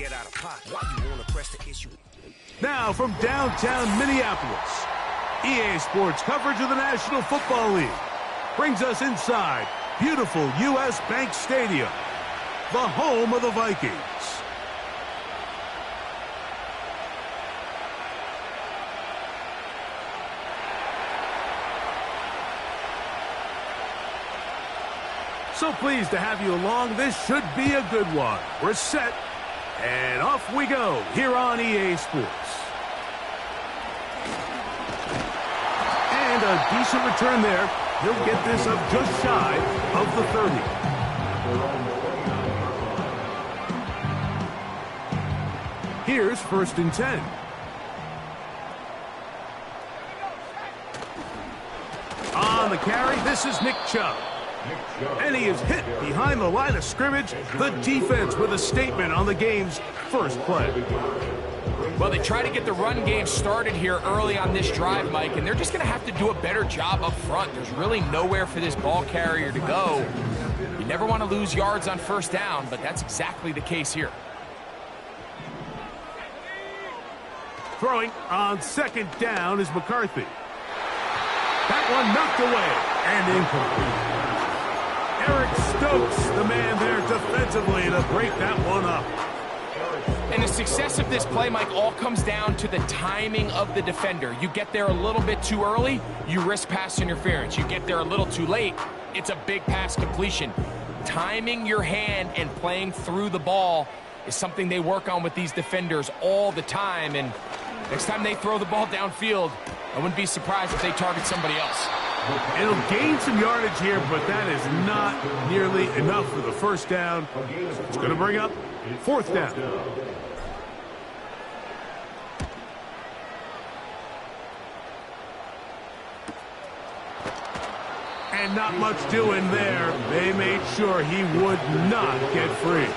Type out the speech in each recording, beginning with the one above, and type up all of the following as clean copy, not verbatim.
get out of pocket. Why you want to press the issue? Now from downtown Minneapolis, EA Sports coverage of the National Football League brings us inside beautiful U.S. Bank Stadium, the home of the Vikings. So pleased to have you along. This should be a good one. We're set, and off we go here on EA Sports. And a decent return there. He'll get this up just shy of the 30. Here's 1st and 10. On the carry, this is Nick Chubb. And he is hit behind the line of scrimmage. The defense with a statement on the game's first play. Well, they try to get the run game started here early on this drive, Mike, and they're just going to have to do a better job up front. There's really nowhere for this ball carrier to go. You never want to lose yards on 1st down, but that's exactly the case here. Throwing on 2nd down is McCarthy. That one knocked away and incomplete. Eric Stokes, the man there defensively to break that one up. And the success of this play, Mike, all comes down to the timing of the defender. You get there a little bit too early, you risk pass interference. You get there a little too late, it's a big pass completion. Timing your hand and playing through the ball is something they work on with these defenders all the time. And next time they throw the ball downfield, I wouldn't be surprised if they target somebody else. It'll gain some yardage here, but that is not nearly enough for the 1st down. It's going to bring up 4th down. And not much doing there. They made sure he would not get free.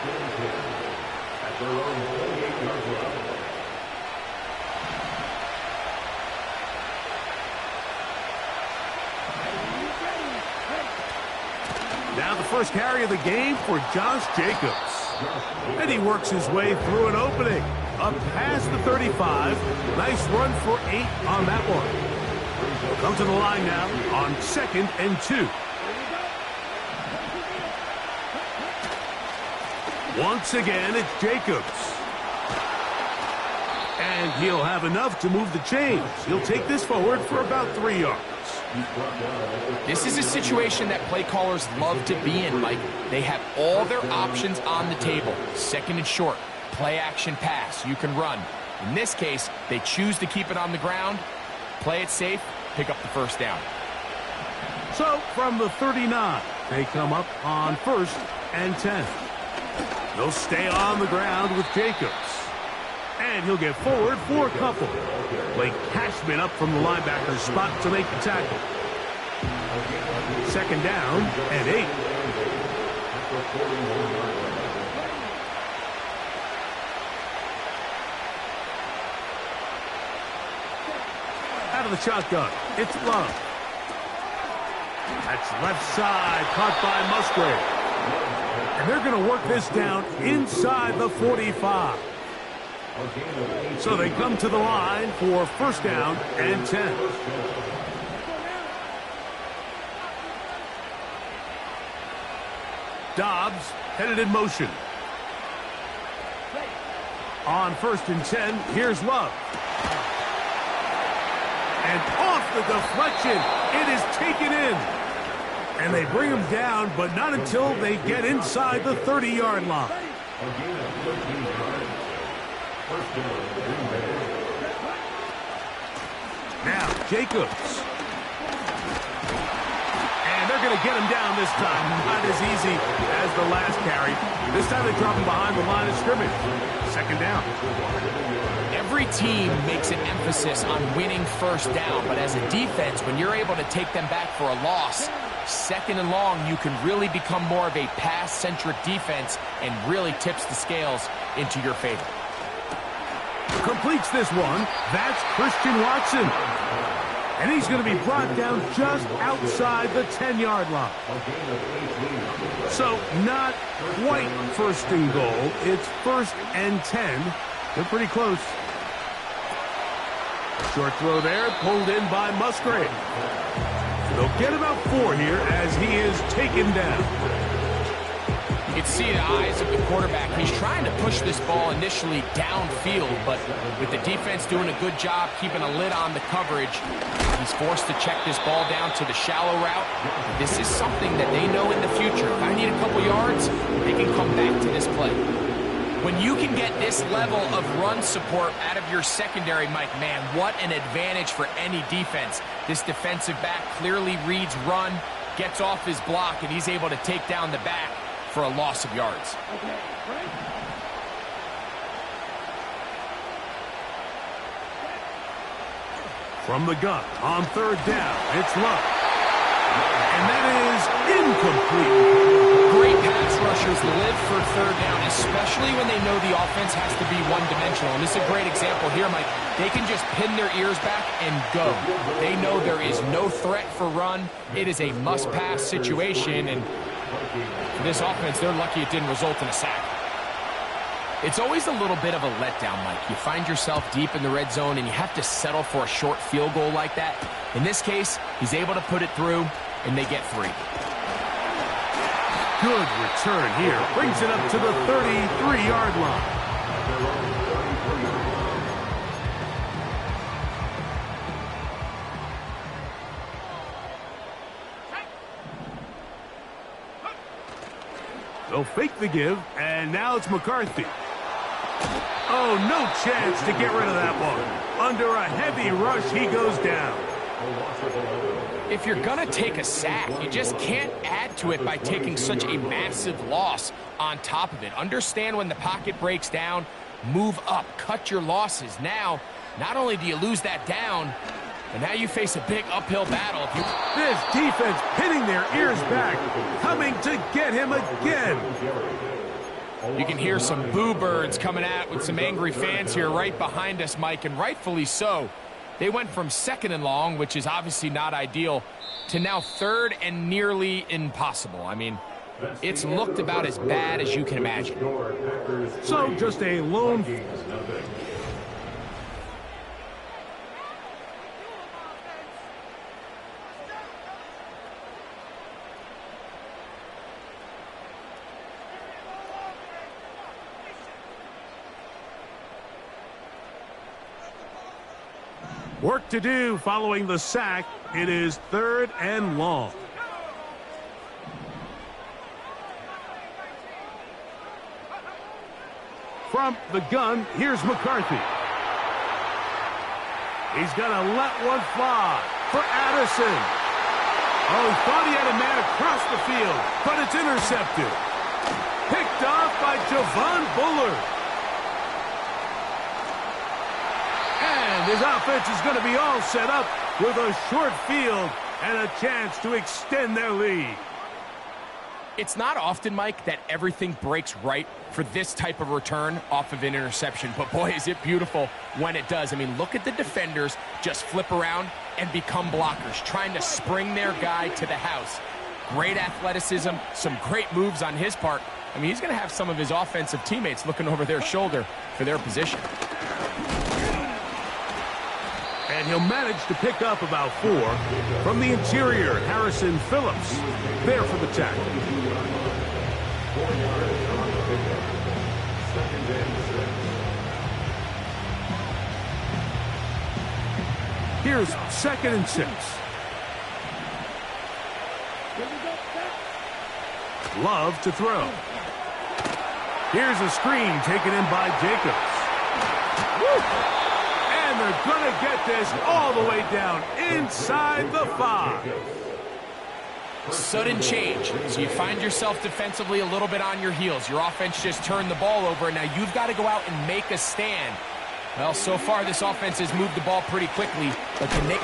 Now the first carry of the game for Josh Jacobs. And he works his way through an opening. Up past the 35. Nice run for 8 on that one. He'll come to the line now on 2nd and 2. Once again, it's Jacobs. And he'll have enough to move the chains. He'll take this forward for about 3 yards. This is a situation that play callers love to be in, Mike. They have all their options on the table. 2nd and short, play action pass, you can run. In this case, they choose to keep it on the ground, play it safe, pick up the 1st down. So from the 39, they come up on 1st and 10. They'll stay on the ground with Jacobs. And he'll get forward for a couple. Blake Cashman up from the linebacker's spot to make the tackle. 2nd down and 8. Out of the shotgun, it's Love. That's left side, caught by Musgrave. And they're going to work this down inside the 45. So they come to the line for 1st down and 10. Dobbs headed in motion. On 1st and 10, here's Love. And off the deflection, it is taken in. And they bring him down, but not until they get inside the 30-yard line. Now, Jacobs. And they're going to get him down this time. Not as easy as the last carry. This time they drop him behind the line of scrimmage. 2nd down. Every team makes an emphasis on winning 1st down, but as a defense, when you're able to take them back for a loss, 2nd and long, you can really become more of a pass-centric defense and really tips the scales into your favor. Completes this one. That's Christian Watson. And he's going to be brought down just outside the 10-yard line. So not quite first and goal. It's 1st and 10. They're pretty close. Short throw there, pulled in by Musgrave. They'll get about 4 here as he is taken down. You can see the eyes of the quarterback. He's trying to push this ball initially downfield, but with the defense doing a good job keeping a lid on the coverage, he's forced to check this ball down to the shallow route. This is something that they know in the future. If I need a couple yards, they can come back to this play. When you can get this level of run support out of your secondary, Mike, man, what an advantage for any defense. This defensive back clearly reads run, gets off his block, and he's able to take down the back for a loss of yards. From the gun, on 3rd down, it's Love. And that is incomplete. Great pass rushers live for 3rd down, especially when they know the offense has to be one-dimensional. And this is a great example here, Mike. They can just pin their ears back and go. They know there is no threat for run. It is a must-pass situation, and for this offense, they're lucky it didn't result in a sack. It's always a little bit of a letdown, Mike. You find yourself deep in the red zone, and you have to settle for a short field goal like that. In this case, he's able to put it through, and they get 3. Good return here. Brings it up to the 33-yard line. They'll fake the give, and now it's McCarthy. Oh, no chance to get rid of that one. Under a heavy rush, he goes down. If you're going to take a sack, you just can't add to it by taking such a massive loss on top of it. Understand when the pocket breaks down, move up, cut your losses. Now, not only do you lose that down, but now you face a big uphill battle. This defense pinning their ears back, coming to get him again. You can hear some boo birds coming out with some angry fans here right behind us, Mike, and rightfully so. They went from 2nd and long, which is obviously not ideal, to now 3rd and nearly impossible. I mean, it's looked about as bad as you can imagine. So just a lone... Work to do following the sack. It is 3rd and long. From the gun, here's McCarthy. He's going to let one fly for Addison. Oh, he thought he had a man across the field, but it's intercepted. Picked off by Javon Bullard. And his offense is going to be all set up with a short field and a chance to extend their lead. It's not often, Mike, that everything breaks right for this type of return off of an interception. But, boy, is it beautiful when it does. I mean, look at the defenders just flip around and become blockers, trying to spring their guy to the house. Great athleticism, some great moves on his part. I mean, he's going to have some of his offensive teammates looking over their shoulder for their position. And he'll manage to pick up about 4 from the interior. Harrison Phillips there for the tackle. Here's 2nd and 6. Love to throw. Here's a screen taken in by Jacobs. Woo! And they're going to get this all the way down inside the 5. Sudden change. So you find yourself defensively a little bit on your heels. Your offense just turned the ball over, and now you've got to go out and make a stand. Well, so far this offense has moved the ball pretty quickly, but can they...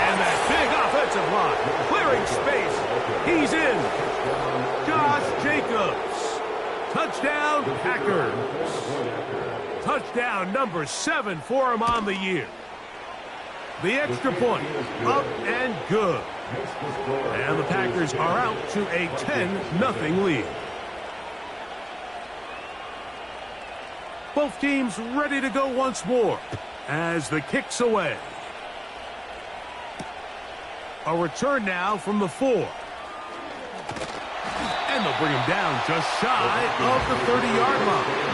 And that big offensive line, clearing space. He's in. Josh Jacobs. Touchdown, Packers. Touchdown number 7 for him on the year. The extra point, up and good. And the Packers are out to a 10-0 lead. Both teams ready to go once more as the kick's away. A return now from the 4. And they'll bring him down just shy of the 30-yard line.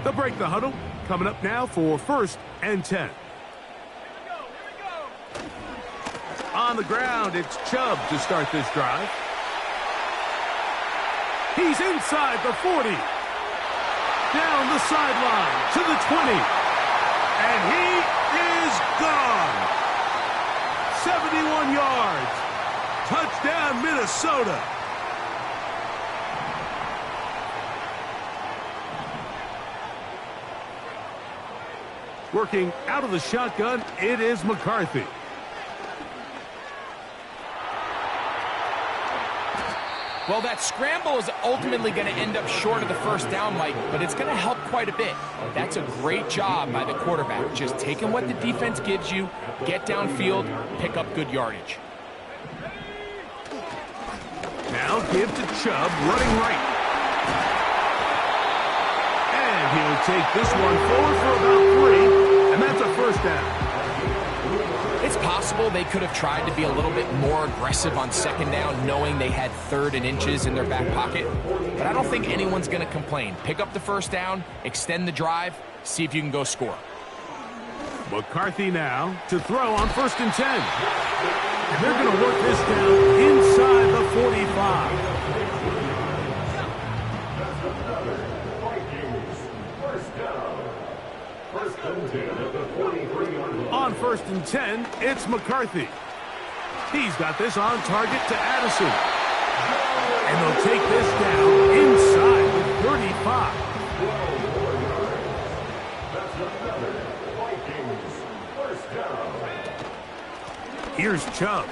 They'll break the huddle. Coming up now for 1st and 10. On the ground, it's Chubb to start this drive. He's inside the 40. Down the sideline to the 20. And he is gone. 71 yards. Touchdown, Minnesota. Working out of the shotgun, it is McCarthy. Well, that scramble is ultimately going to end up short of the first down, Mike, but it's going to help quite a bit. That's a great job by the quarterback, just taking what the defense gives you, get downfield, pick up good yardage. Now give to Chubb, running right. And he'll take this one forward for about 3, and that's a first down. It's possible they could have tried to be a little bit more aggressive on second down, knowing they had 3rd and inches in their back pocket. But I don't think anyone's going to complain. Pick up the first down, extend the drive, see if you can go score. McCarthy now to throw on 1st and 10. And they're going to work this down inside the 45. On 1st and 10, it's McCarthy. He's got this on target to Addison. And they'll take this down inside the 35. Here's Chubb.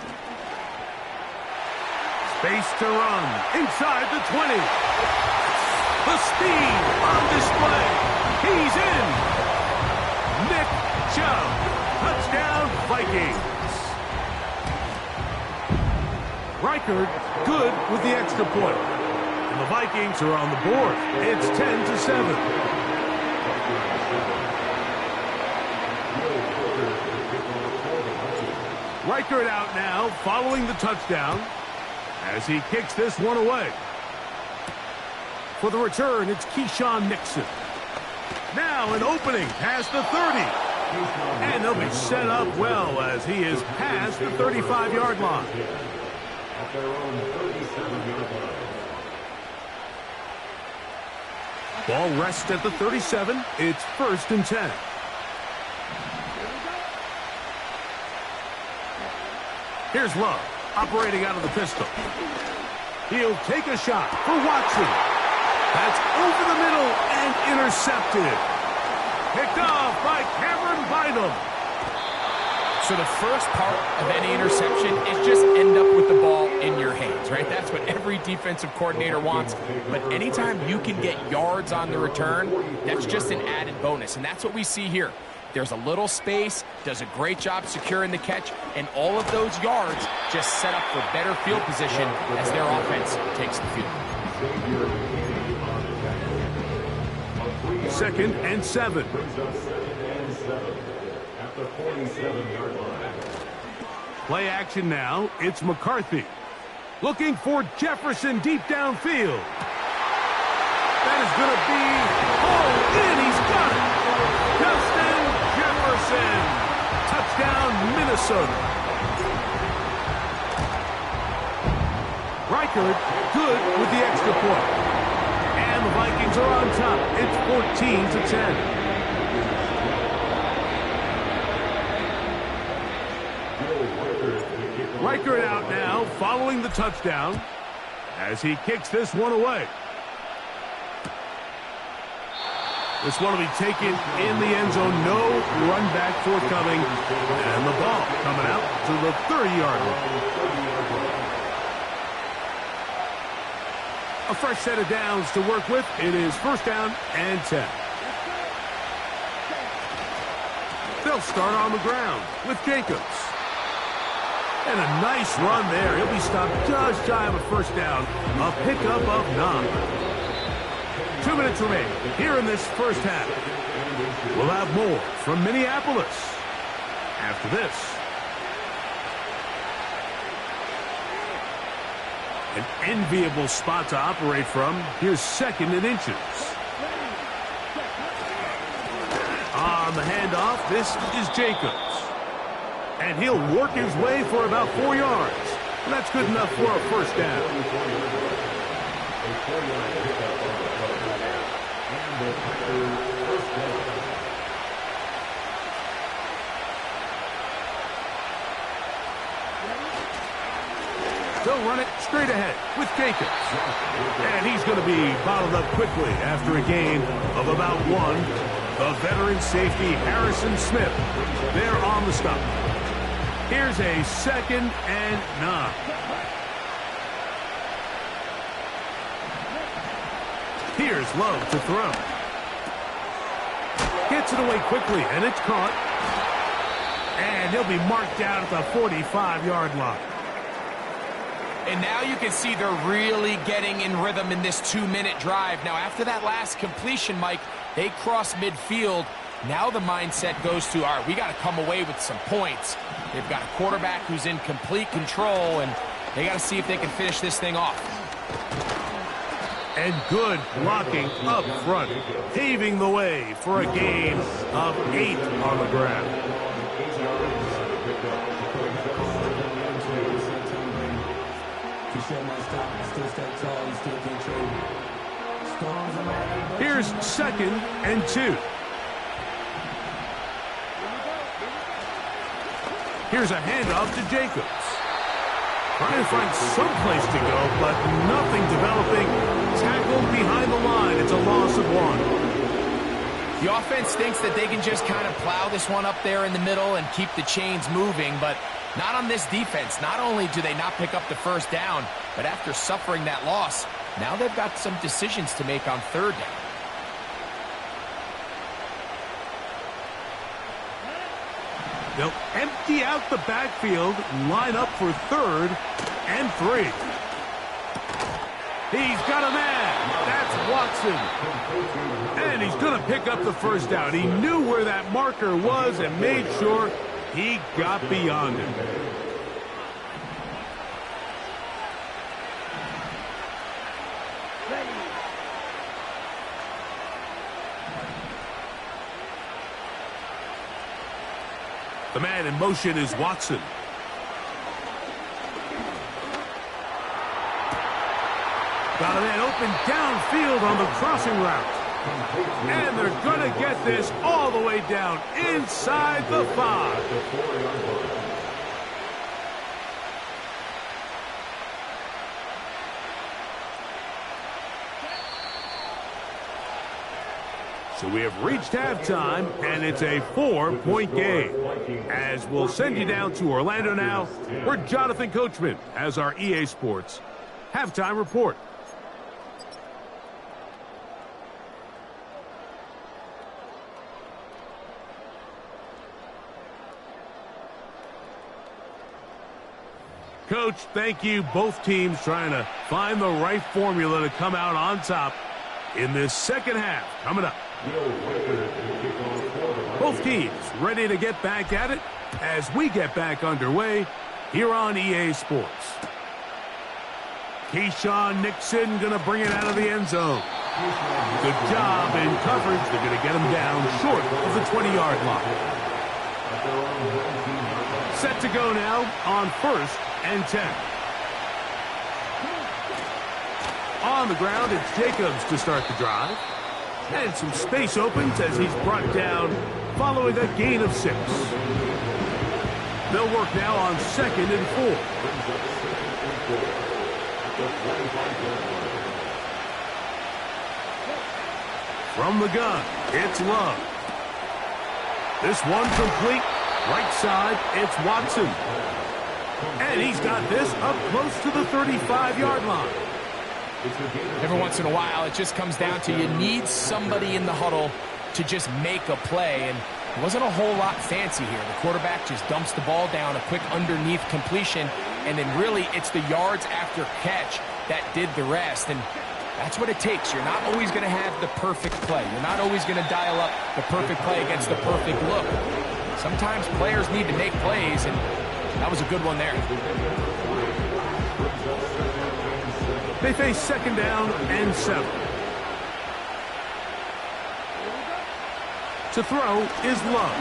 Space to run inside the 20. The speed on display. He's in. Nick Chubb. Touchdown, Vikings. Reichard good with the extra point. And the Vikings are on the board. It's 10-7. Reichard out now following the touchdown as he kicks this one away. For the return, it's Keyshawn Nixon. Now an opening past the 30. And they'll be set up well as he is past the 35-yard line. Ball rests at the 37. It's 1st and 10. Here's Love, operating out of the pistol. He'll take a shot for Watson. That's over the middle and intercepted. Picked off by Cameron Bynum. So the first part of any interception is just end up with the ball in your hands, right? That's what every defensive coordinator wants. But anytime you can get yards on the return, that's just an added bonus. And that's what we see here. There's a little space, does a great job securing the catch, and all of those yards just set up for better field position as their offense takes the field. 2nd and 7. Play action now. It's McCarthy. Looking for Jefferson deep downfield. That is going to be hauled in. He's got it. Justin Jefferson. Touchdown, Minnesota. Reichard good with the extra point. And the Vikings are on top. It's 14-10. Reichard out now, following the touchdown, as he kicks this one away. This one will be taken in the end zone. No run back forthcoming. And the ball coming out to the 30-yard line. A fresh set of downs to work with. It is first down and 10. They'll start on the ground with Jacobs. And a nice run there. He'll be stopped just shy of a first down. A pickup of 9. 2 minutes remaining here in this first half. We'll have more from Minneapolis after this. An enviable spot to operate from. Here's second and inches. On the handoff, this is Jacobs. And he'll work his way for about 4 yards. And that's good enough for a first down. They'll run it straight ahead with Jacobs. And he's going to be bottled up quickly after a gain of about 1. The veteran safety, Harrison Smith, there on the stop. Here's a second and 9. Here's Love to throw. Gets it away quickly, and it's caught. And he'll be marked down at the 45-yard line. And now you can see they're really getting in rhythm in this 2-minute drive. Now, after that last completion, Mike, they cross midfield. Now the mindset goes to, all right, we got to come away with some points. They've got a quarterback who's in complete control, and they got to see if they can finish this thing off. And good blocking up front, paving the way for a gain of 8 on the ground. Here's second and 2. Here's a handoff to Jacobs. Trying to find some place to go, but nothing developing. Tackled behind the line. It's a loss of 1. The offense thinks that they can just kind of plow this one up there in the middle and keep the chains moving, but not on this defense. Not only do they not pick up the first down, but after suffering that loss, now they've got some decisions to make on third down. They'll empty out the backfield, line up for third and 3. He's got a man. That's Watson. And he's going to pick up the first down. He knew where that marker was and made sure he got beyond it. The man in motion is Watson. Got a man open downfield on the crossing route. And they're going to get this all the way down inside the 5. So we have reached halftime, and it's a 4-point game. As we'll send you down to Orlando now, where Jonathan Coachman has our EA Sports halftime report. Coach, thank you. Both teams trying to find the right formula to come out on top in this second half coming up. Both teams ready to get back at it as we get back underway here on EA Sports. Keyshawn Nixon going to bring it out of the end zone. Good job in coverage. They're going to get him down short of the 20-yard line. Set to go now on first and 10. On the ground, it's Jacobs to start the drive. And some space opens as he's brought down following a gain of 6. They'll work now on second and 4. From the gun, it's Love. This one complete. Right side, it's Watson. And he's got this up close to the 35-yard line. Every once in a while, it just comes down to you need somebody in the huddle to just make a play, and it wasn't a whole lot fancy here. The quarterback just dumps the ball down, a quick underneath completion, and then really it's the yards after catch that did the rest, and that's what it takes. You're not always going to have the perfect play. You're not always going to dial up the perfect play against the perfect look. Sometimes players need to make plays, and that was a good one there. They face second down and 7. To throw is Love.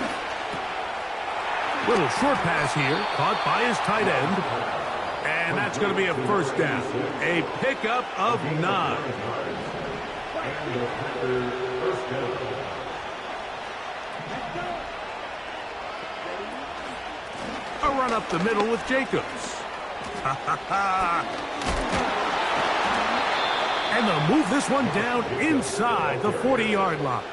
Little short pass here, caught by his tight end. And that's going to be a first down. A pickup of 9. A run up the middle with Jacobs. And they'll move this one down inside the 40-yard line.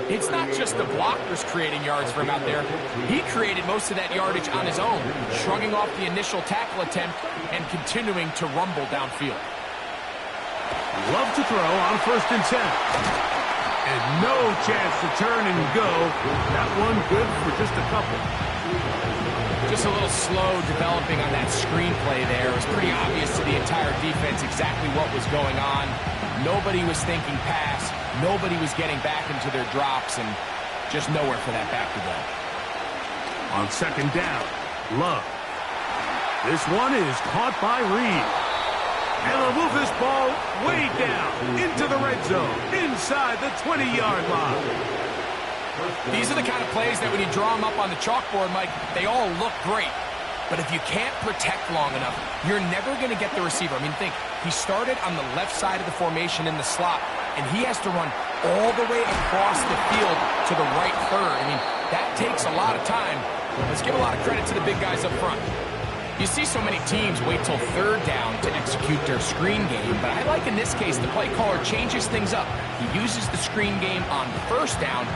It's not just the blockers creating yards for him out there. He created most of that yardage on his own, shrugging off the initial tackle attempt and continuing to rumble downfield. Love to throw on 1st and 10. And no chance to turn and go. That one good for just a couple. Just a little slow developing on that screenplay there. It was pretty obvious to the entire defense exactly what was going on. Nobody was thinking pass. Nobody was getting back into their drops, and just nowhere for that back to go. On 2nd down, Love. This one is caught by Reed. And they'll move this ball way down into the red zone, inside the 20-yard line. These are the kind of plays that when you draw them up on the chalkboard, Mike, they all look great. But if you can't protect long enough, you're never going to get the receiver. I mean, think, he started on the left side of the formation in the slot, and he has to run all the way across the field to the right third. I mean, that takes a lot of time. Let's give a lot of credit to the big guys up front. You see so many teams wait till 3rd down to execute their screen game, but I like in this case the play caller changes things up. He uses the screen game on 1st down,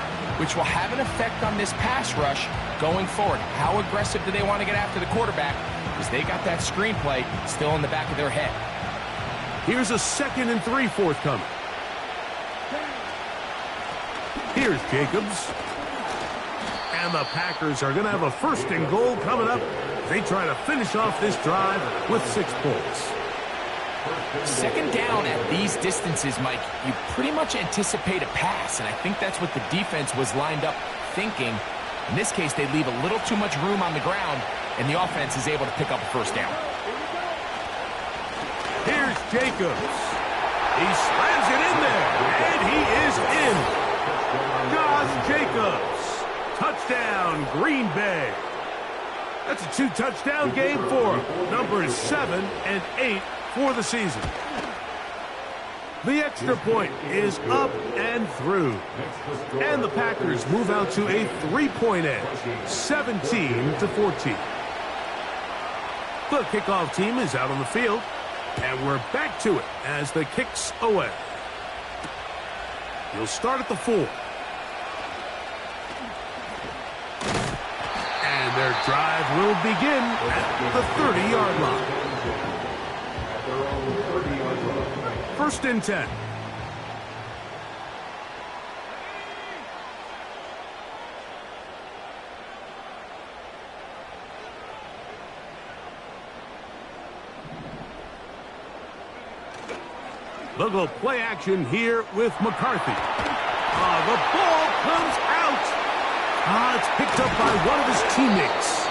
which will have an effect on this pass rush going forward. How aggressive do they want to get after the quarterback? Because they got that screenplay still in the back of their head. Here's a 2nd and 3 forthcoming. Here's Jacobs. And the Packers are going to have a 1st and goal coming up. They try to finish off this drive with 6 points. 2nd down at these distances, Mike, you pretty much anticipate a pass, and I think that's what the defense was lined up thinking. In this case, they leave a little too much room on the ground, and the offense is able to pick up a 1st down. Here's Jacobs. He slams it in there, and he is in. Josh Jacobs. Touchdown, Green Bay. That's a 2-touchdown game for him. Numbers 7 and 8 for the season. The extra point is up and through. And the Packers move out to a 3-point edge, 17-14. The kickoff team is out on the field, and we're back to it as the kick's away. He'll start at the 4. And their drive will begin at the 30-yard line. 1st and 10. They'll go play action here with McCarthy. The ball comes out. It's picked up by one of his teammates.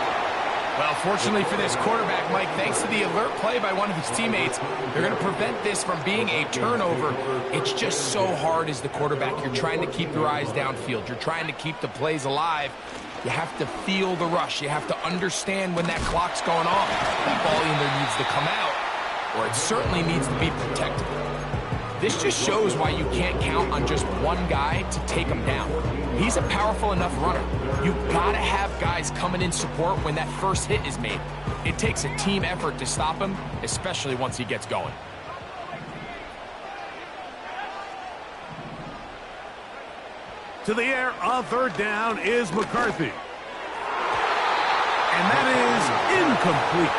Well, fortunately for this quarterback, Mike, thanks to the alert play by one of his teammates, they're going to prevent this from being a turnover. It's just so hard as the quarterback. You're trying to keep your eyes downfield. You're trying to keep the plays alive. You have to feel the rush. You have to understand when that clock's going off. That ball either needs to come out, or it certainly needs to be protected. This just shows why you can't count on just one guy to take him down. He's a powerful enough runner. You've got to have guys coming in support when that first hit is made. It takes a team effort to stop him, especially once he gets going. To the air on 3rd down is McCarthy. And that is incomplete.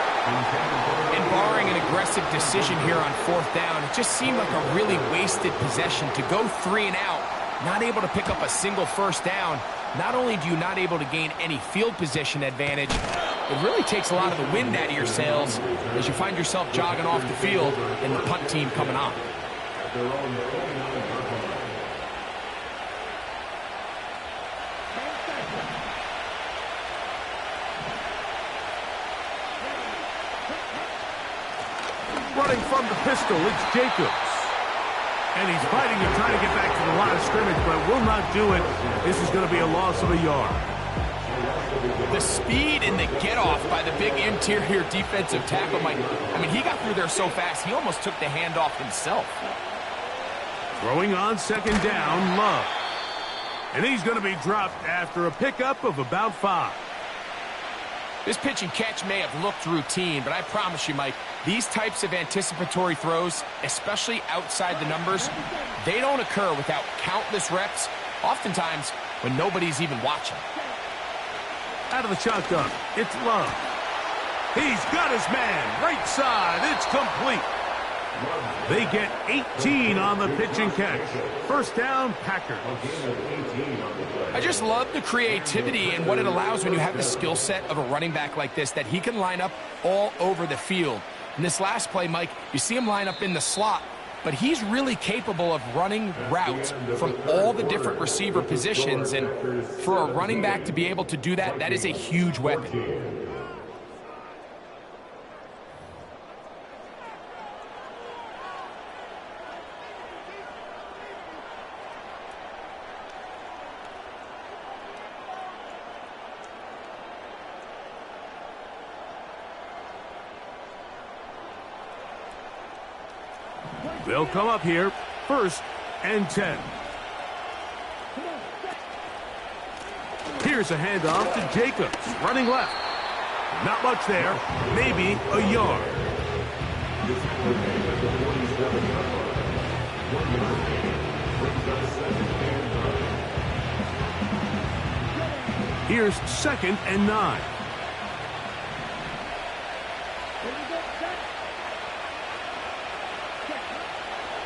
And barring an aggressive decision here on 4th down, it just seemed like a really wasted possession to go 3 and out, not able to pick up a single 1st down. Not only do you not able to gain any field position advantage, it really takes a lot of the wind out of your sails as you find yourself jogging off the field and the punt team coming on. Running from the pistol, it's Jacobs. And he's fighting and trying to get back to the line of scrimmage, but will not do it. This is going to be a loss of a yard. The speed and the get-off by the big interior defensive tackle, Mike. I mean, he got through there so fast, he almost took the handoff himself. Throwing on 2nd down, Love. And he's going to be dropped after a pickup of about 5. This pitch and catch may have looked routine, but I promise you, Mike, these types of anticipatory throws, especially outside the numbers, they don't occur without countless reps, oftentimes when nobody's even watching. Out of the shotgun, it's Love. He's got his man, right side, it's complete. They get 18 on the pitch and catch. 1st down, Packers. I just love the creativity and what it allows when you have the skill set of a running back like this, that he can line up all over the field. In this last play, Mike, you see him line up in the slot, but he's really capable of running routes from all the different receiver positions, and for a running back to be able to do that, that is a huge weapon. They'll come up here, 1st and 10. Here's a handoff to Jacobs, running left. Not much there, maybe a yard. Here's 2nd and 9.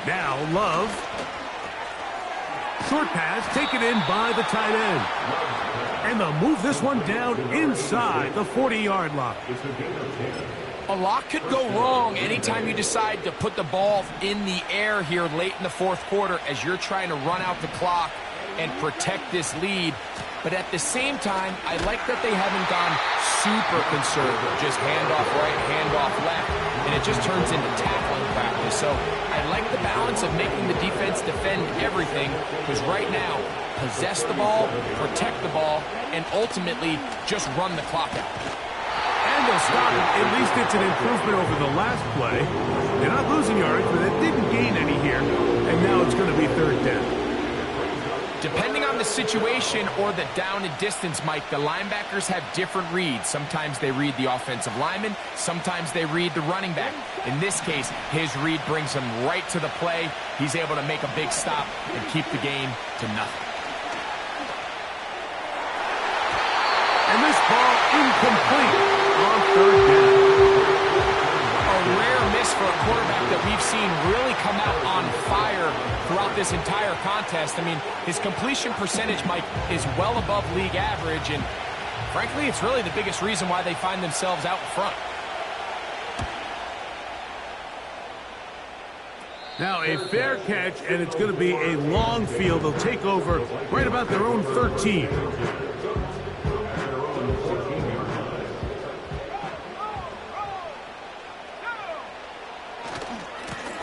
Now Love. Short pass taken in by the tight end. And they'll move this one down inside the 40-yard line. A lot could go wrong anytime you decide to put the ball in the air here late in the 4th quarter as you're trying to run out the clock and protect this lead. But at the same time, I like that they haven't gone super conservative. Just handoff right, handoff left, and it just turns into tackling practice. So I like the balance of making the defense defend everything, because right now, possess the ball, protect the ball, and ultimately just run the clock out. And they'll stop it. At least it's an improvement over the last play. They're not losing yards, but it didn't gain any here. And now it's going to be 3rd down. Depending on the situation or the down and distance, Mike, the linebackers have different reads. Sometimes they read the offensive lineman. Sometimes they read the running back. In this case, his read brings him right to the play. He's able to make a big stop and keep the game to nothing. And this ball incomplete on 3rd down. A rare miss for a quarterback that we've seen really come out on fire throughout this entire contest. I mean, his completion percentage, Mike, is well above league average, and frankly, it's really the biggest reason why they find themselves out in front. Now a fair catch, and it's going to be a long field. They'll take over right about their own 13.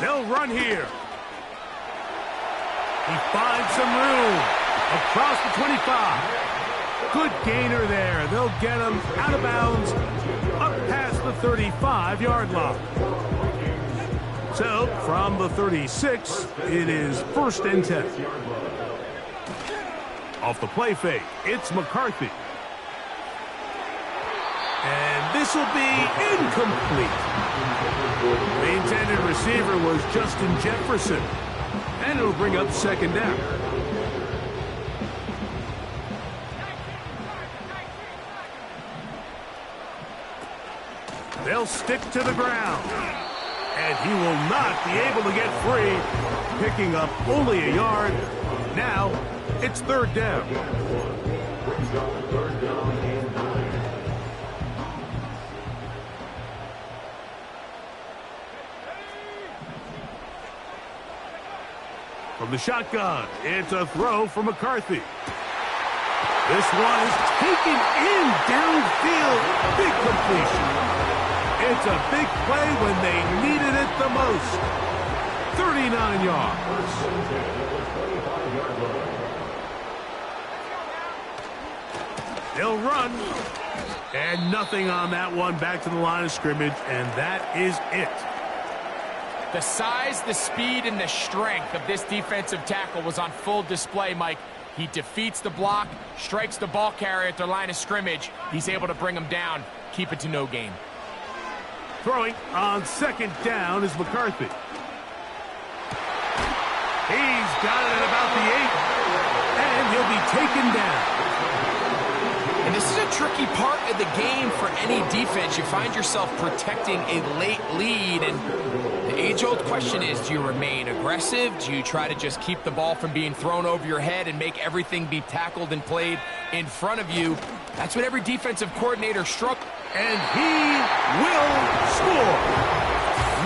They'll run here. He finds some room across the 25. Good gainer there. They'll get him out of bounds up past the 35-yard line. So from the 36, it is 1st and 10. Off the play fake, it's McCarthy. And this will be incomplete. The intended receiver was Justin Jefferson. And it'll bring up 2nd down. They'll stick to the ground. And he will not be able to get free, picking up only a yard. Now, it's third down. From the shotgun, it's a throw for McCarthy. This one is taken in downfield. Big completion. It's a big play when they needed it the most. 39 yards. They'll run. And nothing on that one. Back to the line of scrimmage, and that is it. The size, the speed, and the strength of this defensive tackle was on full display, Mike. He defeats the block, strikes the ball carrier at their line of scrimmage. He's able to bring him down, keep it to no gain. Throwing on second down is McCarthy. He's got it at about the 8, and he'll be taken down. And this is a tricky part of the game for any defense. You find yourself protecting a late lead, and the age-old question is, do you remain aggressive? Do you try to just keep the ball from being thrown over your head and make everything be tackled and played in front of you? That's what every defensive coordinator struck. And he will score.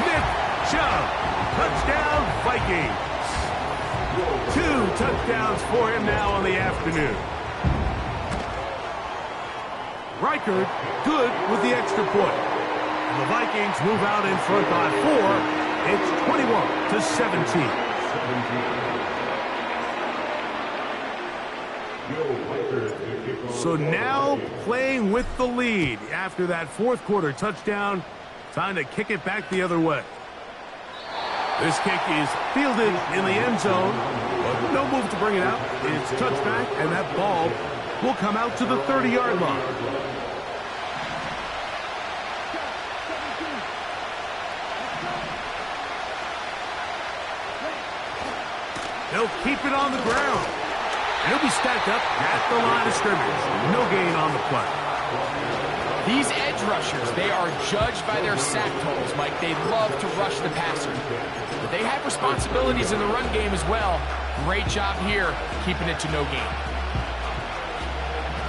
Nick Chubb, touchdown Vikings. 2 touchdowns for him now on the afternoon. Reichard good with the extra point. And the Vikings move out in front by 4. It's 21-17. So now playing with the lead after that fourth quarter touchdown. Time to kick it back the other way. This kick is fielded in the end zone. But no move to bring it out. It's touchback, and that ball will come out to the 30-yard line. They'll keep it on the ground. And he'll be stacked up at the line of scrimmage. No gain on the play. These edge rushers, they are judged by their sack totals, Mike. They love to rush the passer. But they have responsibilities in the run game as well. Great job here, keeping it to no gain.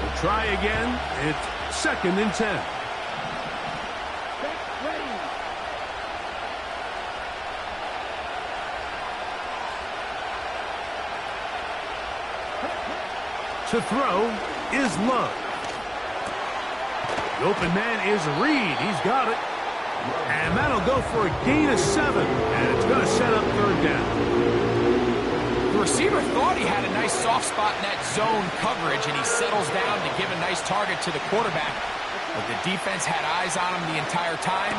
We'll try again. It's 2nd and 10. To throw is Love. The open man is Reed. He's got it. And that'll go for a gain of 7. And it's going to set up third down. The receiver thought he had a nice soft spot in that zone coverage, and he settles down to give a nice target to the quarterback. But the defense had eyes on him the entire time.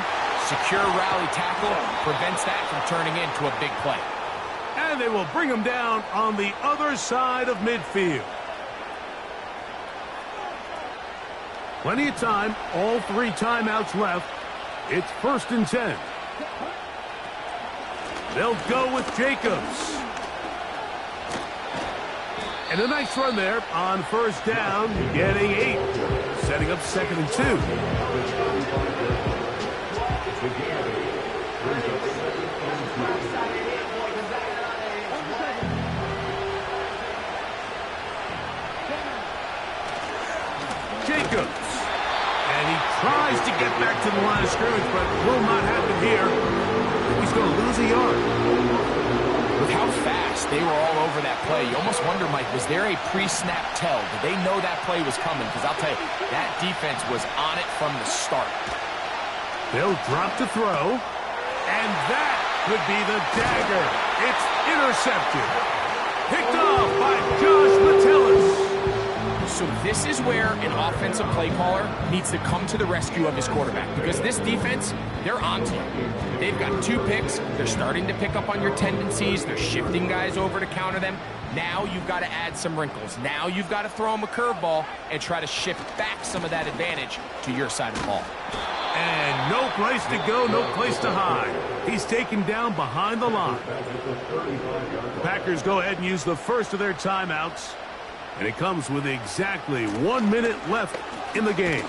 Secure rally tackle prevents that from turning into a big play. And they will bring him down on the other side of midfield. Plenty of time, all 3 timeouts left. It's 1st and 10. They'll go with Jacobs. And a nice run there on first down, getting 8. Setting up 2nd and 2. Jacobs. And he tries to get back to the line of scrimmage, but will not happen here. He's going to lose a yard. With how fast they were all over that play, you almost wonder, Mike, was there a pre-snap tell? Did they know that play was coming? Because I'll tell you, that defense was on it from the start. They'll drop to throw, and that could be the dagger. It's intercepted. Picked off by Josh Metellus. So this is where an offensive play caller needs to come to the rescue of his quarterback, because this defense, they're onto you. They've got 2 picks. They're starting to pick up on your tendencies. They're shifting guys over to counter them. Now you've got to add some wrinkles. Now you've got to throw them a curveball and try to shift back some of that advantage to your side of the ball. And no place to go, no place to hide. He's taken down behind the line. The Packers go ahead and use the first of their timeouts. And it comes with exactly 1 minute left in the game.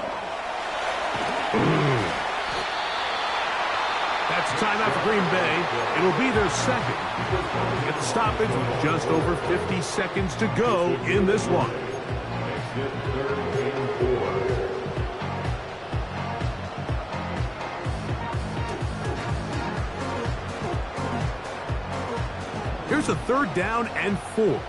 That's a timeout for Green Bay. It'll be their second. Get the stoppage with just over 50 seconds to go in this one. Here's a 3rd down and 4.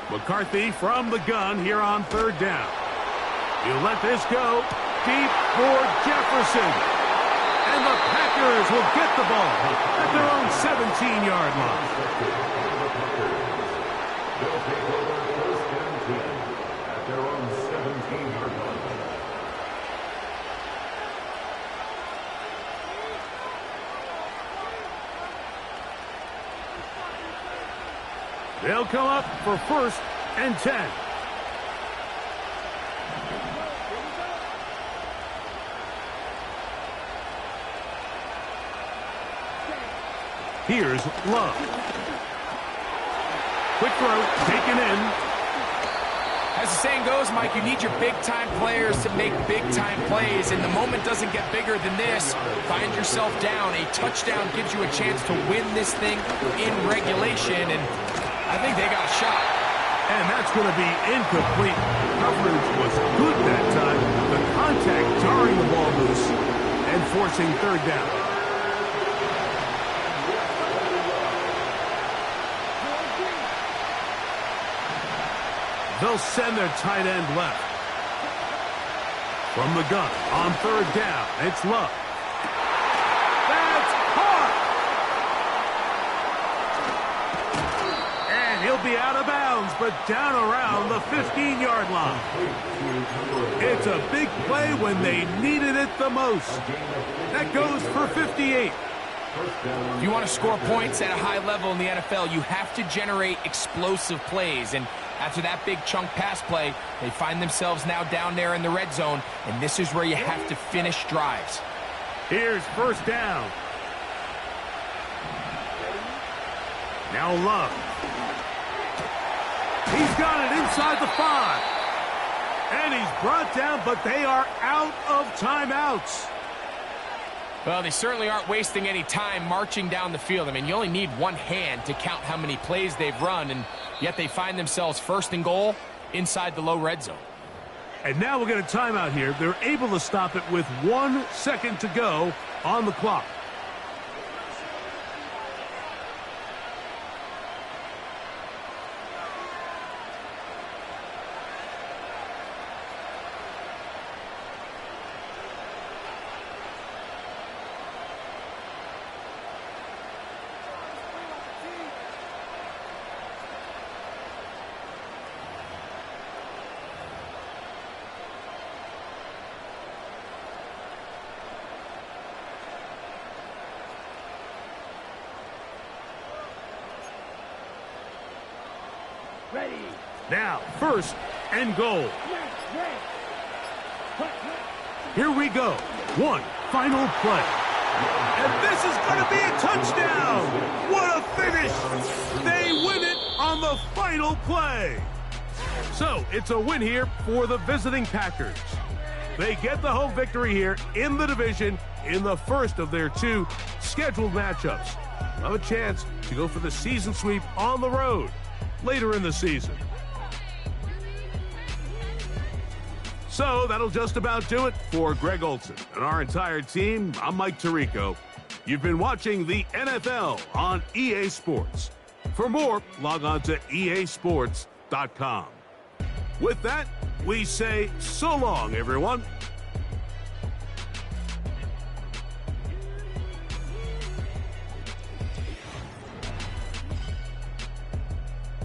McCarthy from the gun here on 3rd down. He'll let this go deep for Jefferson. And the Packers will get the ball at their own 17-yard line. They'll take over 1st and 10 at their own 17-yard line. They'll come up for 1st and 10. Here's Love. Quick throw, taken in. As the saying goes, Mike, you need your big-time players to make big-time plays, and the moment doesn't get bigger than this. Find yourself down. A touchdown gives you a chance to win this thing in regulation, and I think they got a shot. And that's going to be incomplete. Coverage was good that time. The contact jarring the ball loose and forcing 3rd down. They'll send their tight end left. From the gun on 3rd down, it's Love. That's caught! And he'll be out of bounds, but down around the 15-yard line. It's a big play when they needed it the most. That goes for 58. If you want to score points at a high level in the NFL, you have to generate explosive plays. And after that big chunk pass play, they find themselves now down there in the red zone, and this is where you have to finish drives. Here's 1st down. Now Love. He's got it inside the 5. And he's brought down, but they are out of timeouts. Well, they certainly aren't wasting any time marching down the field. I mean, you only need one hand to count how many plays they've run, and yet they find themselves 1st and goal inside the low red zone. And now we'll get a timeout here. They're able to stop it with 1 second to go on the clock. Now, 1st and goal. Here we go. One final play. And this is going to be a touchdown. What a finish. They win it on the final play. So, it's a win here for the visiting Packers. They get the home victory here in the division in the first of their 2 scheduled matchups. They'll have a chance to go for the season sweep on the road later in the season. So that'll just about do it for Greg Olson and our entire team. I'm Mike Tirico. You've been watching the NFL on EA Sports. For more, log on to easports.com. With that, we say so long, everyone.